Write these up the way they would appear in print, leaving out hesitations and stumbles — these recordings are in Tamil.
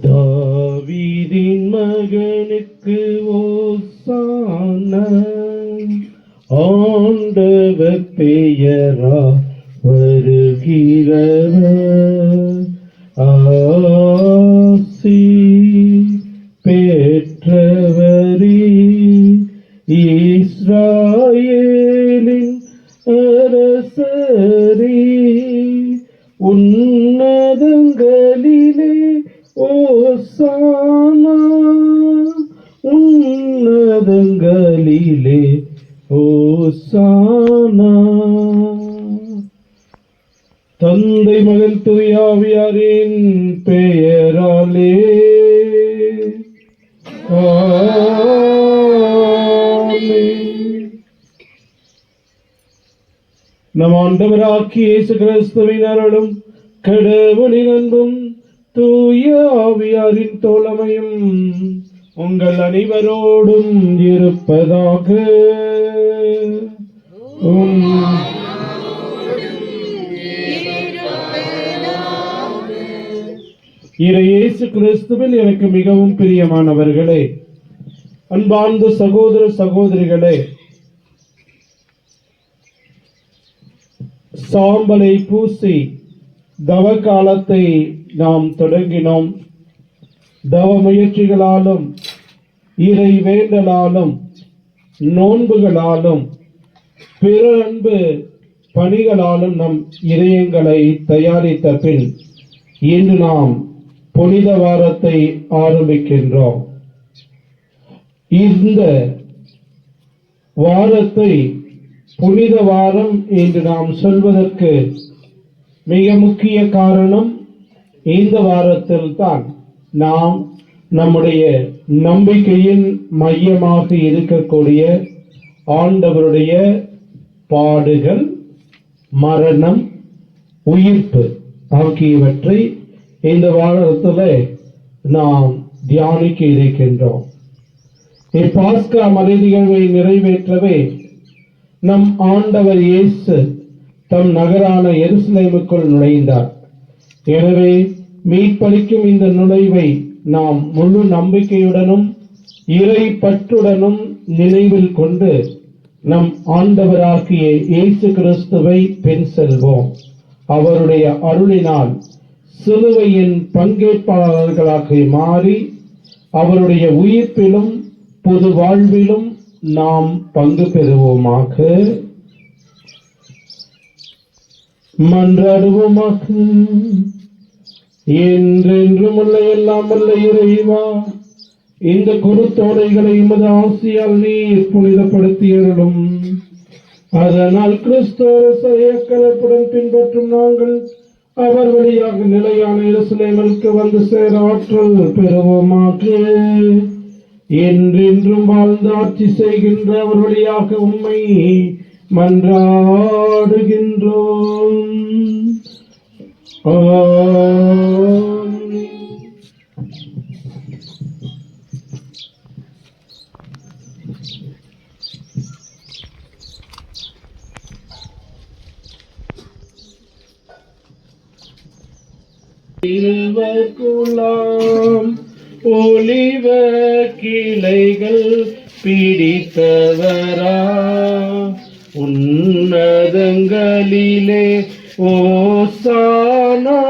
தாவீதின் மகனுக்கு ஓசானா, ஆண்டவர் பெயரா வருகிறவர், ஆசி பெற்றவரே, இஸ்ராயேலின் அரசரே, உன்னதங்களிலே ஓசானா, உன்னதங்களிலே ஓசானா. தந்தை மகன் தூய ஆவியாரின் பெயராலே நம் ஆண்டவராகிய இயேசு கிறிஸ்துவின் அருளும் கடவுளின் அன்பும் தூய ஆவியாரின் தோழமையும் உங்கள் அனைவரோடும் இருப்பதாக. இயேசு கிறிஸ்துவில் எனக்கு மிகவும் பிரியமானவர்களே, அன்பார்ந்த சகோதர சகோதரிகளே, சாம்பலை பூசி தவ காலத்தை நாம் தொடங்கினோம். தவ முயற்சிகளாலும் இறை வேண்டலாலும் நோன்புகளாலும் பிற அன்பு பணிகளாலும் நம் இதயங்களை தயாரித்த பின் இன்று நாம் புனித வாரத்தை ஆரம்பிக்கின்றோம். இந்த வாரத்தை புனித வாரம் என்று நாம் சொல்வதற்கு மிக முக்கிய காரணம், இந்த வாரத்தில் தான் நாம் நம்முடைய நம்பிக்கையின் மையமாக இருக்கக்கூடிய ஆண்டவருடைய பாடுகள், மரணம், உயிர்ப்பு ஆகியவற்றை இந்த வாரத்தில் நாம் தியானிக்க இருக்கின்றோம். இப்பாஸ்கா மறை நிகழ்வை நிறைவேற்றவே நம் ஆண்டவர் இயேசு தம் நகரான எருசலேமுக்குள் நுழைந்தார். எனவே மீட்பளிக்கும் இந்த நுழைவை நாம் முழு நம்பிக்கையுடனும் இறை பற்றுடனும் நினைவில் கொண்டு நம் ஆண்டவராகிய இயேசு கிறிஸ்துவை பின் செல்வோம். அவருடைய அருளினால் சிலுவையின் பங்கேற்பாளர்களாக மாறி அவருடைய உயிர்ப்பிலும் புது வாழ்விலும் நாம் பங்கு பெறுவோமாக. மன்றாடுவோமாக. என்றென்றும் உள்ள எல்லாம் வல்ல இறைவா, இந்த குருத்தோலைகளை எமது ஆசியால் நீர் புனிதப்படுத்தியருளும். அதனால் கிறிஸ்துவ கலப்புடன் பின்பற்றும் நாங்கள் அவர் வழியாக நிலையான எருசலேமுக்கு வந்து சேர ஆற்றல் பெறுவோமாக. என்றென்றும் வாழ்ந்து ஆட்சி செய்கின்ற அவர் வழியாக உம்மை மன்றாடுகின்றோம். குலாம் ஒளிவ கிளைகள் பிடித்தவரா, உன்னதங்களிலே ஓசானா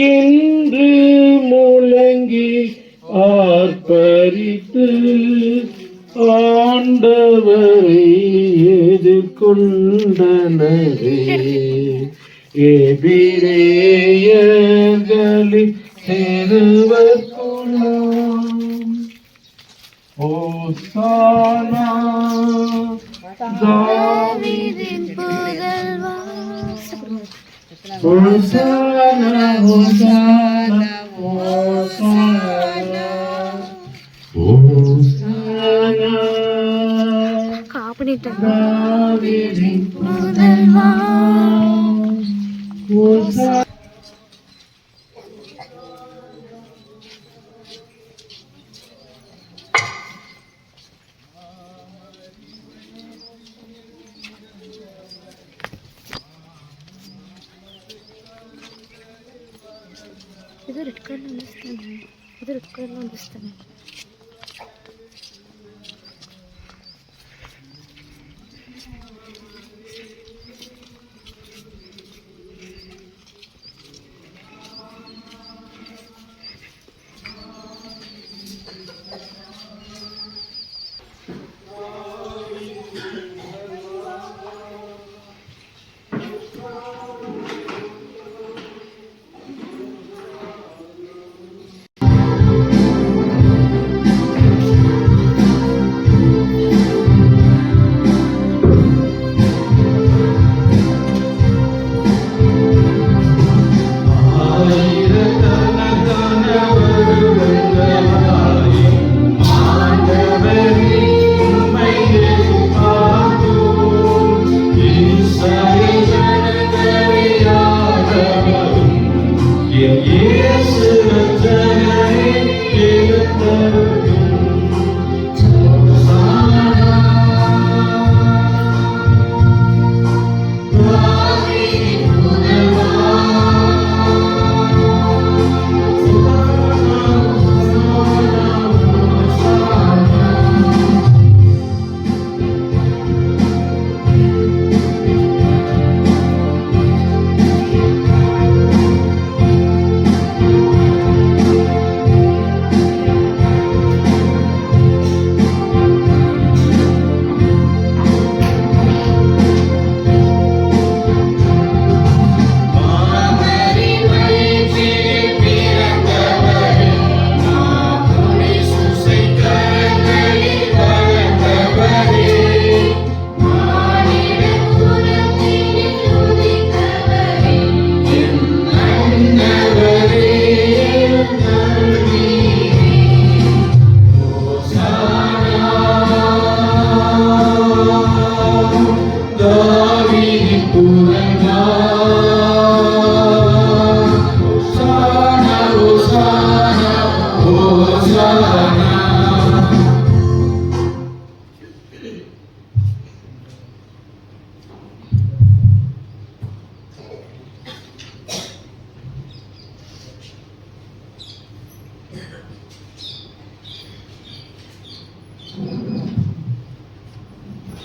என்று முழங்கி ஆர்ப்பரித்து ஆண்டவரை எதிர்கொண்டனரே. எபிரேயர்களின் சிறுவர் குலம் ஓசானா, தாவீதின் புதல்வா, ஓசானா ஓசானா ஓசானா ஓசானா, தாவீதின் புதல்வா ஓசானா. இது రెడ్ కలర్ అనిపిస్తాను, అది రెడ్ కలర్ అనిపిస్తాను.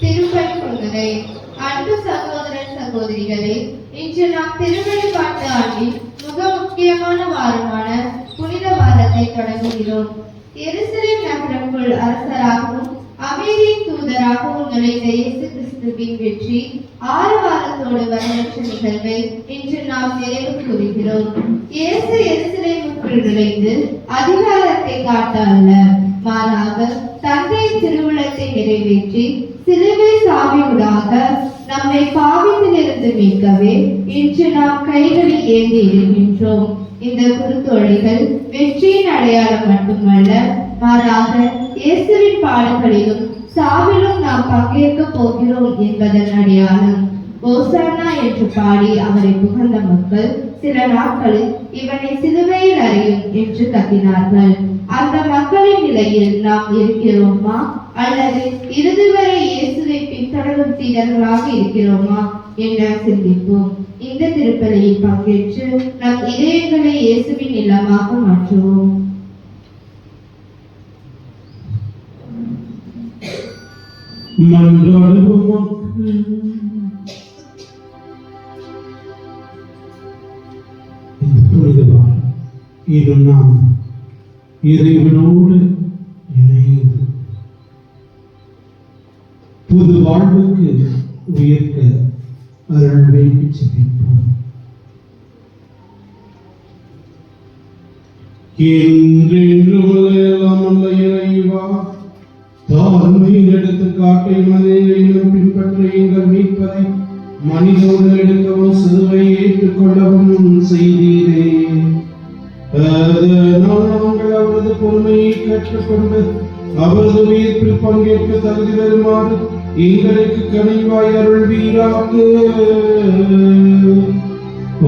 திருப்பணிகளை அன்பு சகோதரன் சகோதரிகளே, இன்று நாம் திருவழிபாட்டு ஆண்டில் மிக முக்கியமான வாரமான புனித வாரத்தை தொடங்குகிறோம். எருசலேம் நகருக்குள் அரசராகவும் அமைதியின் தூதராகவும் நுழைந்த இயேசு கிறிஸ்துவின் வெற்றி 6 வாரத்தோடு வரவேற்ற நிகழ்வை இன்று நாம் நிறைவு கூறுகிறோம். இயேசு எருசலேமுக்குள் நுழைந்து அதிகாரத்தை காட்ட அல்ல, மாறாக தந்தையின் திருவுளத்தை நிறைவேற்றி சிலுவை சாவியூடாக நம்மை பாவத்திலிருந்து மீட்கவே இன்று நாம் கைகளில் ஏந்தி இருக்கின்றோம். இந்த குருத்தோலைகள் வெற்றியின் அடையாளம் மட்டுமல்ல, மாறாக இயேசுவின் பாடுகளிலும் சாவிலும் நாம் பங்கேற்க போகிறோம் என்பதன் அடையாளம். ஓசானா என்று பாடி அவரை புகழ்ந்த மக்கள் சில நாட்களில் இவனை சிலுவையில் அறையும் என்று கத்தினார்கள். அந்த மக்களின் நிலையில் நாம் இருக்கிறோமா, அல்லது இறுதி வரை இயேசுவை பின்தொடரும் சீடர்களாக இருக்கிறோமா என சிந்திப்போம். இந்த திருப்பலியில் பங்கேற்று நம் இதயங்களை இயேசுவின் இல்லமாக மாற்றுவோம். மன்றாடுவோம். இது நாம் இறைவனோடு இணைந்து புது வாழ்வுக்கு உயர்க்க அருள் வைத்து ஜெபிப்போம். இறைவா, தாழ்மையின் எடுத்துக்காட்டை மனிதர்களும் பின்பற்ற எங்கள் மீட்பதை மனிதோடு எடுக்கவும் சிலுவை ஏற்றுக்கொள்ளவும் செய்தீரே. நாங்கள் அவரது பொறுமையை கற்றுக்கொண்டு அவரது உயிர்ப்பில் பங்கேற்க தகுதி வருமாறு எங்களுக்கு கனிவாய் அருள்வீராக.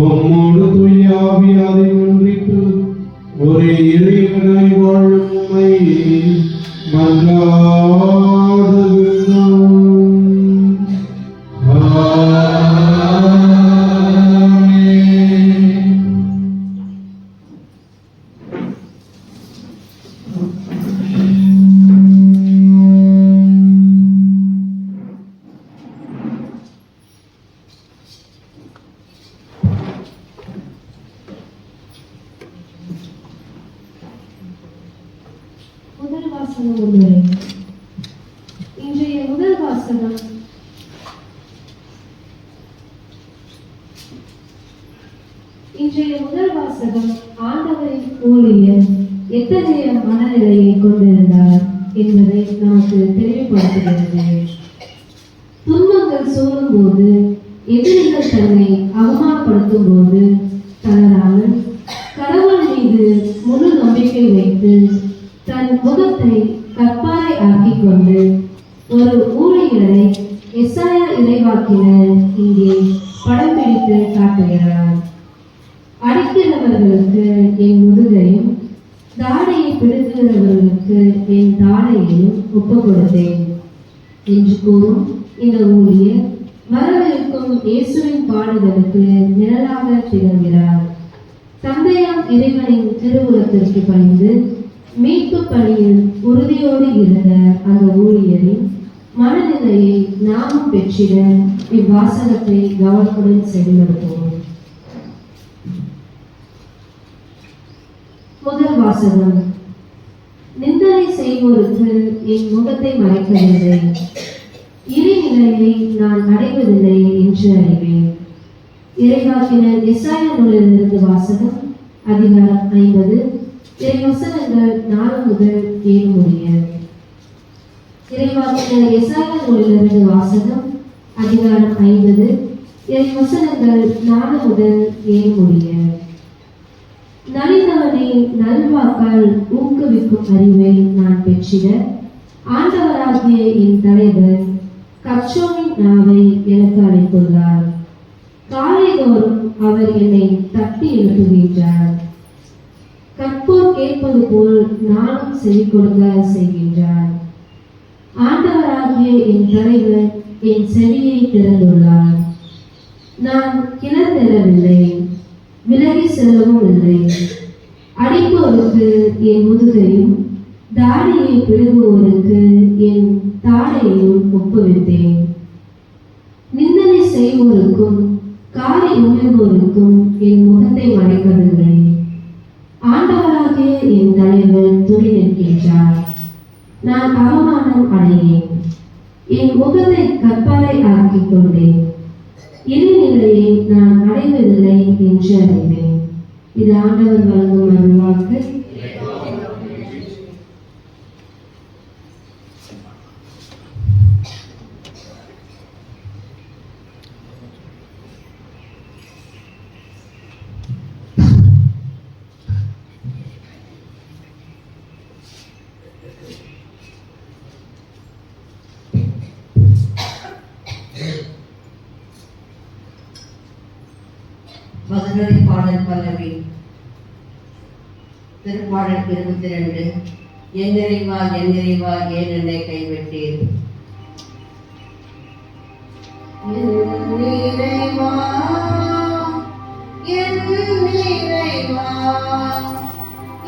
உம்மோடு தூய ஆவியாரை ஒன்றித்து ஒரே இறைவனாய் வாழும் உம்மை மன்றாடுகிறோம். முதல் வாசகம் ஒன்று. இன்றைய முதல் வாசகம் ஆண்டவரின் ஊழியர் எத்தகைய மனநிலையை கொண்டிருந்தார் என்பதை நமக்கு தெளிவுபடுத்துகிறது. துன்பங்கள் சூழும் போது, எதிரிகள் தன்னை அவமானப்படுத்தும் போது தளராமல் கடவுள் மீது முழு நம்பிக்கை வைத்து தன் முகத்தை கற்பாரை ஆக்கிக் கொண்டு ஒரு ஊழியரை எசாயா இறைவாக்கினர் இங்கே படம் பிடித்து காட்டுகிறார். அடிக்கிறவர்களுக்கு என் முதுகையும் தாடையை பிடுங்குகிறவர்களுக்கு என் தாடையையும் ஒப்புக் கொடுத்தேன் என்று கூறும் இந்த ஊழியர் வரவிருக்கும் இயேசுவின் பாடுகளுக்கு நிழலாக திகழ்கிறார். தந்தையாம் இறைவனின் திருவுலத்திற்கு பணிந்து மீட்பு பணியில் உறுதியோடு இருந்த அந்த ஊழியரின் மனநிலையை நாமும் பெற்றிட இவ்வாசகத்தை கவனத்துடன் செயல்படுத்துவோம். முதல் வாசகம். நிந்தனை செய்வோருக்கு என் முகத்தை மறைக்கவில்லை, இறைநிலையை நான் அடைவதில்லை என்று அறிவேன். இறைவாக்கினர் எசாயா நூலிலிருந்து வாசகம். அதிகாரம் 50, இறைவசனங்கள் 4 முதல் 7 முடிய. இறைவாக்கினர் எசாயா நூலிலிருந்து வாசகம். அதிகாரம் 50, இறைவசனங்கள் 4 முதல் 7 முடிய. நலிந்தவனை நல்வாக்கால் ஊக்குவிக்கும் அறிவை நான் பெற்றிட ஆண்டவராகிய என் தலைவர் கர்ச்சோனின் நாவை எனக்கு அளித்துள்ளார். காலைதோறும் அவர் என்னை தட்டி எழுப்புகின்றார். கற்போர் கேட்பது போல் நானும் செவி கொடுக்க செய்கின்றார். ஆண்டவராகிய என் தலைவர் என் செவியை திறந்துள்ளார். நான் கிளர்ந்தெழவில்லை, விலகி செல்லவும் இல்லை. அடிப்போருக்கு என் முதுகையும் தாடியை பிடுங்குவோருக்கு என் தாடையையும் ஒப்புவித்தேன். நிந்தனை செய்வோருக்கும் காரை உமிழ்வோருக்கும் என் முகத்தை மறைக்கவில்லை. ஆண்டவராகிய என் தலைவர் துணை நிற்கின்றார். நான் அவமானம் அடையேன், என் முகத்தை கற்பாரை ஆக்கிக் கொண்டேன். இறைநிலையை நான் அடைவதில்லை என்று அறிவேன். இது ஆண்டவர் வழங்கும் அருள்வாக்கு. மதுரை பாடல் பல்லவி. திருப்பாடல் 22. என் நிறைவா என் நிறைவா ஏன் என்னை கைவிட்டீர்? என் நிறைவா என் நிறைவா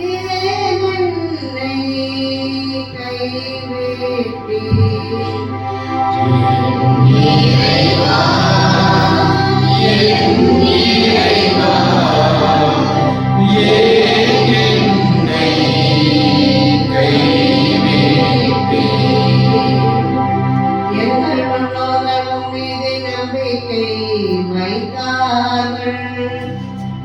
ஏன் என்னை கைவிட்டீர்?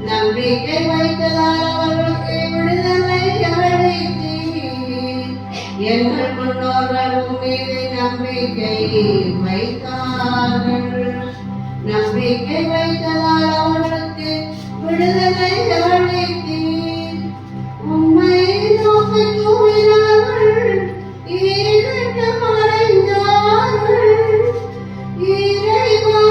நம்பிக்கை வைத்ததால் அவர்களுக்கு விடுதலை அளித்தீர். எங்கள் முன்னோர்களும் மீது நம்பிக்கை வைத்தார்கள். நம்பிக்கை வைத்ததால் அவர்களுக்கு விடுதலை அளித்தீர். உம்மை நோக்கி கூறினார்கள், ஈரட்டு மறைந்தார்கள். இறைவா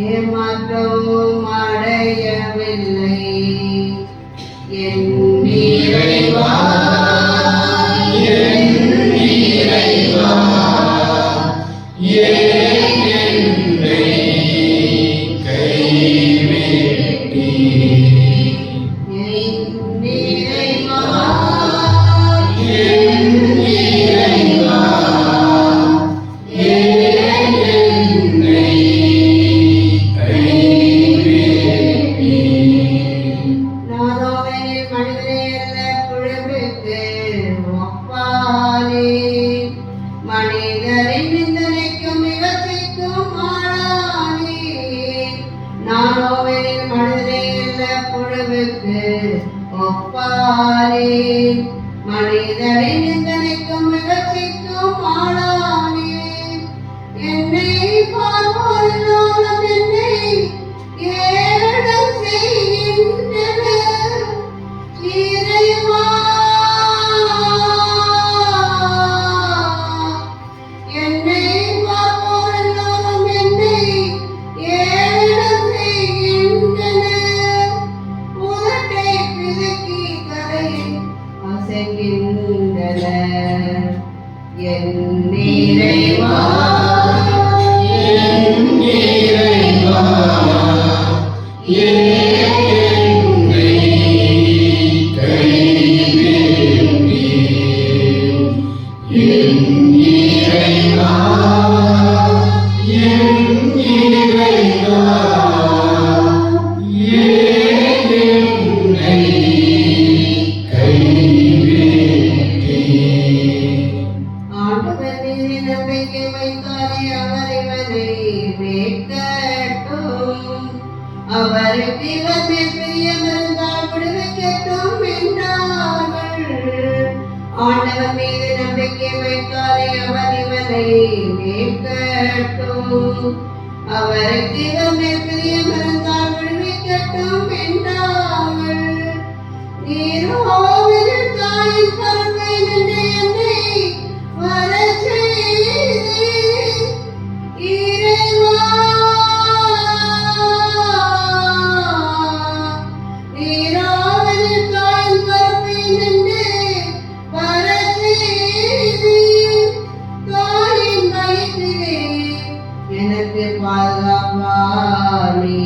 ஏமாற்றமும் அடையவில்லை. என் நிறைவா மனிதரின் நிந்தனைக்கும் முயற்சிக்கும் ஆளானே. என்னை பார்ப்போரெல்லாம் என்னை ஏளனம் செய்கின்றனர். இறைவா, என்னை பார்ப்போரெல்லாம் என்னை ஏளனம் செய்கின்றனர். உதட்டை பிதுக்கி தலையை அசைக்கின்றனர். என் இறைவா, ஆண்டவர் மீது நம்பிக்கை வைத்தாரே அவர் இவனை மீட்கட்டும். அவருக்கு இவர் மேல் பிரியமிருந்தால் விடுவிக்கட்டும் என்றார்கள். ஆண்டவர் மீது நம்பிக்கை வைத்தாரே அவர் இவனை மீட்கட்டும். அவருக்கு இவர் மேல் பிரியமிருந்தால் விடுவிக்கட்டும் என்றார்கள். நீரோவின் தாயின் கருணை நின்று என்னை வரச் செய்தீர். இறைவா, நீரோவின் தாயின் கருணை நின்று வரச் செய்தீர். தாயின் வயிற்றிலே எனக்கு பாதுகாப்பானே.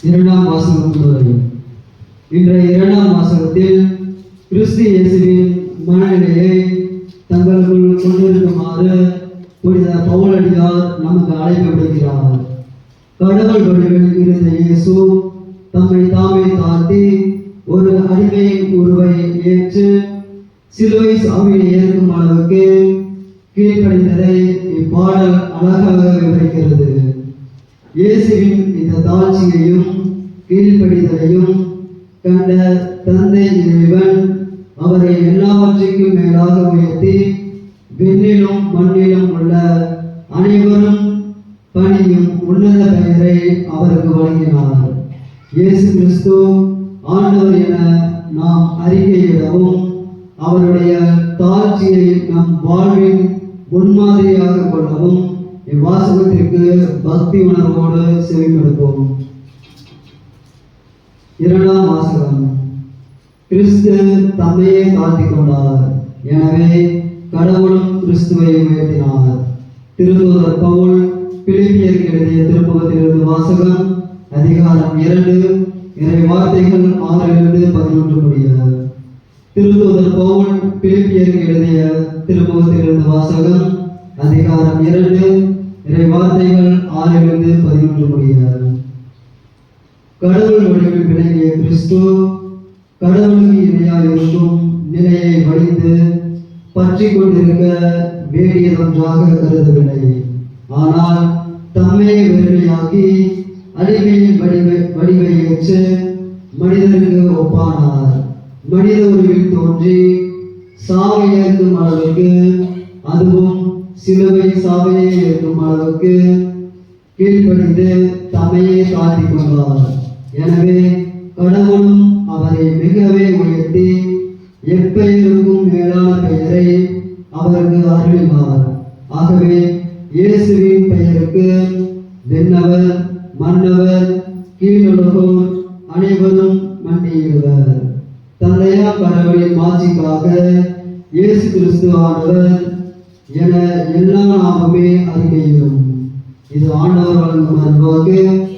இரண்டாம் வாசகம் முதல். இன்றைய இரண்டாம் வாசகத்தில் கிறிஸ்து இயேசுவின் மனநிலையை தங்களுக்குள் கொண்டிருக்குமாறு புனித பவுலடியார் நமக்கு அழைப்பு விடுக்கிறார். கடவுள் வடிவில் இருந்த இயேசு தம்மை தாமே தாழ்த்தி ஒரு அடிமையின் உருவை ஏற்று சிலுவை சாவியை ஏற்கும் அளவுக்கு கீழ்ப்படிந்ததை இப்பாடல் அழகாக விவரிக்கிறது. இயேசுவின் இந்த தாழ்ச்சியையும் கீழ்ப்படிதலையும் கண்ட தந்தை இறைவன் அவரை எல்லாவற்றுக்கும் மேலாக உயர்த்தி விண்ணிலும் மண்ணிலும் உள்ள அனைவரும் பணியும் உன்னத பெயரை அவருக்கு வழங்கினார். இயேசு கிறிஸ்து ஆண்டவர் என நாம் அறிக்கையிடவும் அவருடைய தாழ்ச்சியை நம் வாழ்வின் முன்மாதிரியாக கொள்ளவும் இவ்வாசகத்திற்கு பக்தி உணர்வோடு செவிமடுப்போம். இரண்டாம் வாசகம். கிறிஸ்து தம்மையே தாழ்த்திக் கொண்டார், எனவே கடவுளும் கிறிஸ்துவை உயர்த்தினார். திருத்தூதர் பவுல் பிலிப்பியருக்கு எழுதிய திருமுகத்திலிருந்து வாசகம். அதிகாரம் 2, இறை வார்த்தைகள் 6-11 முடிய. திருத்தூதர் பவுல் பிலிப்பியருக்கு எழுதிய திருமுகத்திலிருந்து வாசகம். அதிகாரம் 2, இறை வார்த்தைகள் 6-11 முடிய. கடவுள் வடிவில் விளங்கிய கிறிஸ்து கடவுளுக்கு இணையாக இருக்கும் நிலையை வழிந்து பற்றி கொண்டிருக்க வேண்டியதொன்றாக கருதவில்லை. ஆனால் தம்மை வெறுமையாக்கி அடிமையின் வடிவை ஏற்று மனிதருக்கு ஒப்பானார். மனித உருவில் தோன்றி சாவை ஏற்கும் அளவுக்கு, அதுவும் சிலுவை சாவையை ஏற்கும் அளவுக்கு கீழ்ப்படிந்து தம்மையே தாழ்த்திக் கொண்டார். எனவே கடவுளும் அவரை மிகவே உயர்த்தி எப்பெயருக்கும் மேலான பெயரை அவருக்கு அருளினார். ஆகவே இயேசுவின் பெயருக்கு விண்ணவர், மன்னவர், கீழுலகோர் அனைவரும் மண்டியிடுவர். தந்தையா கடவுளின் மாட்சிக்காக இயேசு கிறிஸ்து ஆண்டவர் என எல்லா நாமமே அறிக்கையிடும். இது ஆண்டவர் வழங்கும் அருள்வாக்கு.